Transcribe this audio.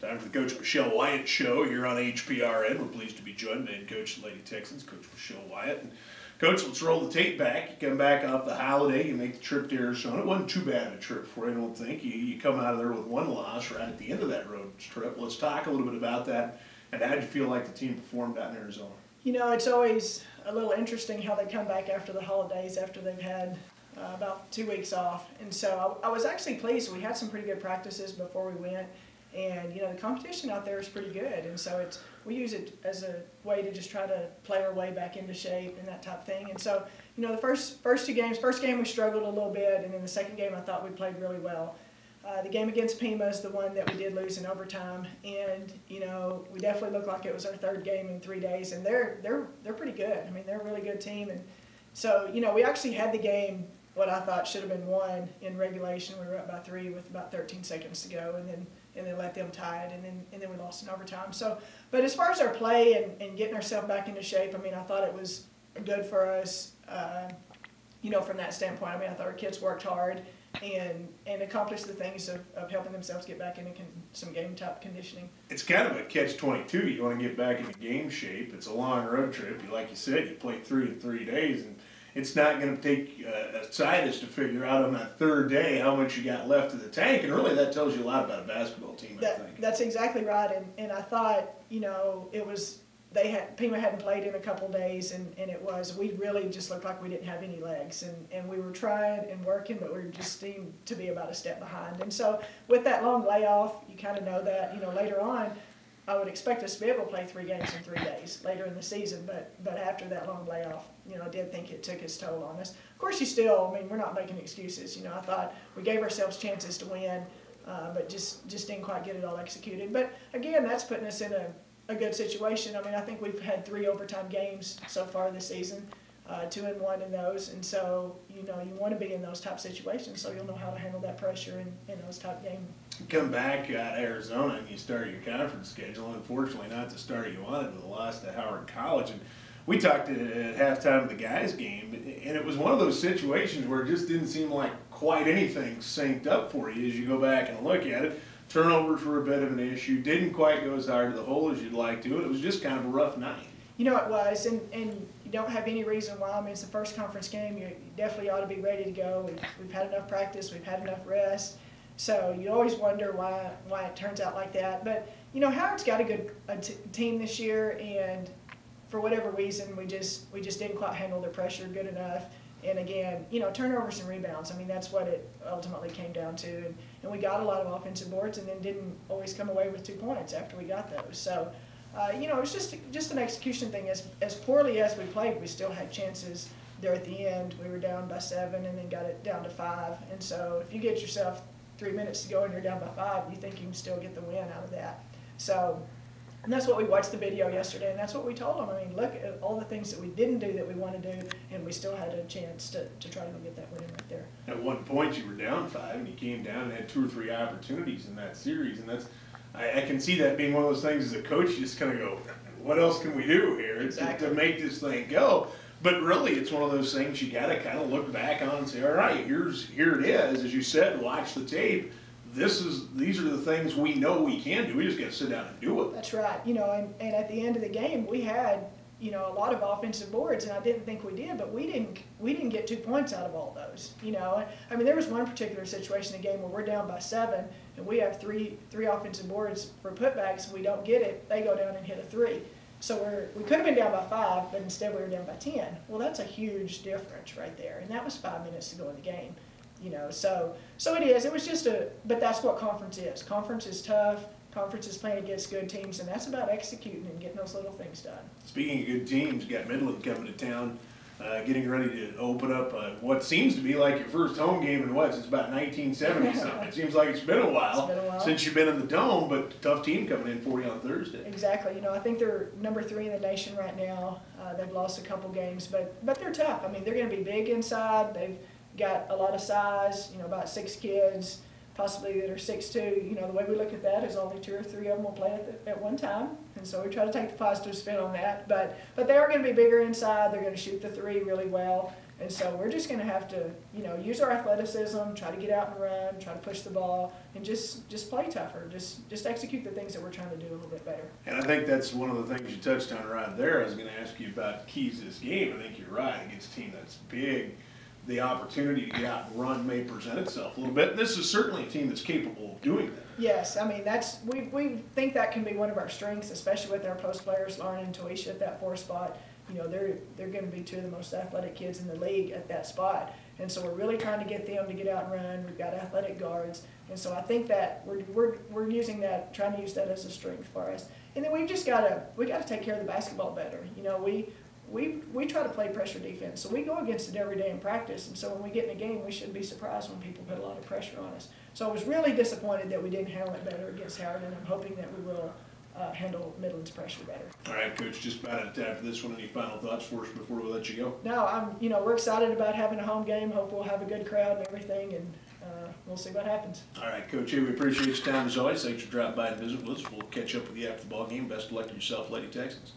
Time for the Coach Michelle Wyatt Show here on HPRN. We're pleased to be joined by head coach of the Lady Texans, Coach Michelle Wyatt. And Coach, let's roll the tape back. You come back off the holiday, you make the trip to Arizona. It wasn't too bad of a trip for you, I don't think. You come out of there with one loss right at the end of that road trip. Let's talk a little bit about that. And how did you feel like the team performed out in Arizona? You know, it's always a little interesting how they come back after the holidays, after they've had about 2 weeks off. And so I was actually pleased. We had some pretty good practices before we went. And, you know, the competition out there is pretty good. And so we use it as a way to just try to play our way back into shape and that type of thing. And so, you know, the first two games, first game we struggled a little bit, and then the second game I thought we played really well. The game against Pima is the one that we did lose in overtime, and you know we definitely looked like it was our third game in 3 days, and they're pretty good. I mean, they're a really good team, and so you know we actually had the game what I thought should have been won in regulation. We were up by 3 with about 13 seconds to go, and then let them tie it, and then we lost in overtime. So, but as far as our play and getting ourselves back into shape, I mean, I thought it was good for us. You know, from that standpoint, I mean, I thought our kids worked hard and accomplished the things of helping themselves get back into some game-type conditioning. It's kind of a catch-22. You want to get back into game shape. It's a long road trip. Like you said, you play 3 in 3 days, and it's not going to take a scientist to figure out on that third day how much you got left in the tank, and really that tells you a lot about a basketball team, I think. That's exactly right, and I thought, you know, it was Pima hadn't played in a couple days, and we really just looked like we didn't have any legs, and we were trying and working, but we just seemed to be about a step behind. And so with that long layoff, you kind of know that, you know, later on, I would expect us to be able to play 3 games in 3 days later in the season, but after that long layoff, you know, I did think it took its toll on us. Of course, I mean, we're not making excuses. You know, I thought we gave ourselves chances to win, but just didn't quite get it all executed. But again, that's putting us in a good situation. I mean, I think we've had 3 overtime games so far this season, 2 and 1 in those, and so you know you want to be in those type situations, so you'll know how to handle that pressure in those type games. You come back out of Arizona and you start your conference schedule. Unfortunately, not the start you wanted with a loss to Howard College. And we talked at halftime of the guys' game, and it was one of those situations where it just didn't seem like quite anything synced up for you as you go back and look at it. Turnovers were a bit of an issue. Didn't quite go as hard to the hole as you'd like to, and it was just kind of a rough night. You know it was, and you don't have any reason why. I mean, it's the first conference game. You definitely ought to be ready to go. We've had enough practice. We've had enough rest. So you always wonder why it turns out like that. But you know, Howard's got a good team this year, and for whatever reason, we just didn't quite handle the pressure good enough. And again, you know, turnovers and rebounds, I mean, that's what it ultimately came down to. And we got a lot of offensive boards and then didn't always come away with 2 points after we got those. So, you know, it was just an execution thing. As poorly as we played, we still had chances there at the end. We were down by 7 and then got it down to 5. And so if you get yourself 3 minutes to go and you're down by 5, you think you can still get the win out of that. So, and that's what we watched the video yesterday, and that's what we told them. I mean, look at all the things that we didn't do that we want to do, and we still had a chance to try to go get that win right there. At one point, you were down 5, and you came down and had 2 or 3 opportunities in that series, and that's I can see that being one of those things as a coach, you just kind of go, what else can we do here to make this thing go? But really, it's one of those things you got to kind of look back on and say, all right, here it is. As you said, watch the tape. These are the things we know we can do. We just got to sit down and do it. That's right. You know, and at the end of the game, we had, you know, a lot of offensive boards, and I didn't think we did, but we didn't get 2 points out of all those. You know, I mean, there was one particular situation in the game where we're down by 7, and we have three offensive boards for putbacks, and we don't get it. They go down and hit a 3. So we could have been down by 5, but instead we were down by 10. Well, that's a huge difference right there, and that was 5 minutes to go in the game. You know, so it is. It was just but that's what conference is. Conference is tough. Conference is playing against good teams, and that's about executing and getting those little things done. Speaking of good teams, you got Midland coming to town, getting ready to open up what seems to be like your first home game in since about 1970 something. It seems like it's been a while since you've been in the Dome, but tough team coming in for you on Thursday. Exactly. You know, I think they're number 3 in the nation right now. They've lost a couple games, but they're tough. I mean, they're going to be big inside. They've got a lot of size, you know, about 6 kids, possibly that are 6'2". You know, the way we look at that is only 2 or 3 of them will play at one time, and so we try to take the positive spin on that. But they are going to be bigger inside. They're going to shoot the 3 really well, And so we're just going to have to, use our athleticism, try to get out and run, try to push the ball, and just play tougher. Just execute the things that we're trying to do a little bit better. And I think that's one of the things you touched on right there. I was going to ask you about keys to this game. I think you're right. Against a team that's big, the opportunity to get out and run may present itself a little bit. This is certainly a team that's capable of doing that. Yes, I mean we think that can be one of our strengths, especially with our post players, Lauren and Toisha at that 4 spot. They're going to be 2 of the most athletic kids in the league at that spot, and so we're really trying to get them to get out and run. We've got athletic guards, and so I think that we're using that, trying to use that as a strength for us. And then we've just got to take care of the basketball better. We try to play pressure defense, so we go against it every day in practice, and so when we get in a game, we shouldn't be surprised when people put a lot of pressure on us. So I was really disappointed that we didn't handle it better against Howard, and I'm hoping that we will handle Midland's pressure better. All right, Coach, just about out of time for this one. Any final thoughts for us before we let you go? No, we're excited about having a home game. Hope we'll have a good crowd and everything, and we'll see what happens. All right, Coach, we appreciate your time as always. Thanks for dropping by and visit with us. We'll catch up with you after the ball game. Best of luck to yourself, Lady Texans.